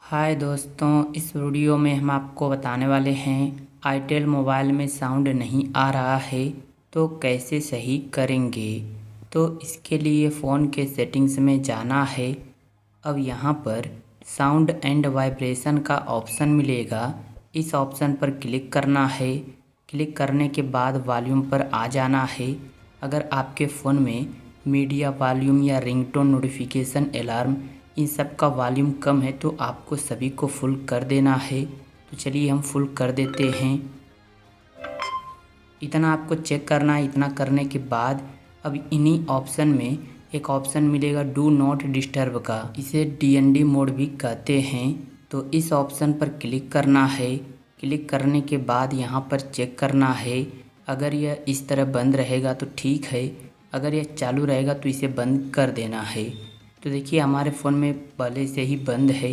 हाय दोस्तों, इस वीडियो में हम आपको बताने वाले हैं आईटेल मोबाइल में साउंड नहीं आ रहा है तो कैसे सही करेंगे। तो इसके लिए फ़ोन के सेटिंग्स में जाना है। अब यहाँ पर साउंड एंड वाइब्रेशन का ऑप्शन मिलेगा, इस ऑप्शन पर क्लिक करना है। क्लिक करने के बाद वॉल्यूम पर आ जाना है। अगर आपके फ़ोन में मीडिया वॉल्यूम या रिंगटोन नोटिफिकेशन अलार्म इन सब का वॉल्यूम कम है तो आपको सभी को फुल कर देना है। तो चलिए हम फुल कर देते हैं। इतना आपको चेक करना है। इतना करने के बाद अब इन्हीं ऑप्शन में एक ऑप्शन मिलेगा डू नॉट डिस्टर्ब का, इसे डीएनडी मोड भी कहते हैं। तो इस ऑप्शन पर क्लिक करना है। क्लिक करने के बाद यहाँ पर चेक करना है। अगर यह इस तरह बंद रहेगा तो ठीक है, अगर यह चालू रहेगा तो इसे बंद कर देना है। तो देखिए हमारे फ़ोन में पहले से ही बंद है।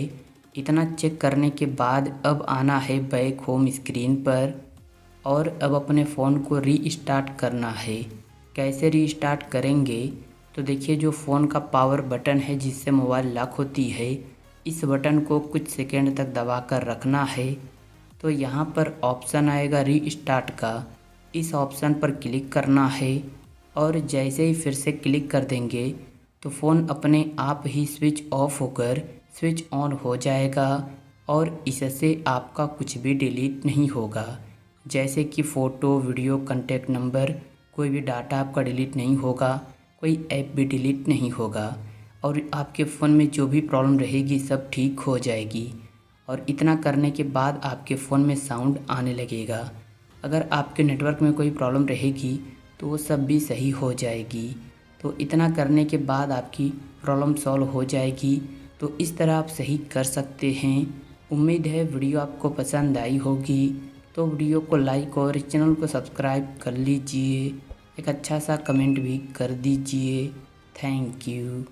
इतना चेक करने के बाद अब आना है बैक होम स्क्रीन पर और अब अपने फ़ोन को रीस्टार्ट करना है। कैसे रीस्टार्ट करेंगे? तो देखिए जो फ़ोन का पावर बटन है जिससे मोबाइल लॉक होती है, इस बटन को कुछ सेकंड तक दबा कर रखना है। तो यहाँ पर ऑप्शन आएगा रीस्टार्ट का, इस ऑप्शन पर क्लिक करना है और जैसे ही फिर से क्लिक कर देंगे तो फ़ोन अपने आप ही स्विच ऑफ होकर स्विच ऑन हो जाएगा और इससे आपका कुछ भी डिलीट नहीं होगा। जैसे कि फ़ोटो, वीडियो, कॉन्टैक्ट नंबर, कोई भी डाटा आपका डिलीट नहीं होगा, कोई ऐप भी डिलीट नहीं होगा और आपके फ़ोन में जो भी प्रॉब्लम रहेगी सब ठीक हो जाएगी। और इतना करने के बाद आपके फ़ोन में साउंड आने लगेगा। अगर आपके नेटवर्क में कोई प्रॉब्लम रहेगी तो वो सब भी सही हो जाएगी। तो इतना करने के बाद आपकी प्रॉब्लम सॉल्व हो जाएगी। तो इस तरह आप सही कर सकते हैं। उम्मीद है वीडियो आपको पसंद आई होगी। तो वीडियो को लाइक और चैनल को सब्सक्राइब कर लीजिए। एक अच्छा सा कमेंट भी कर दीजिए। Thank you.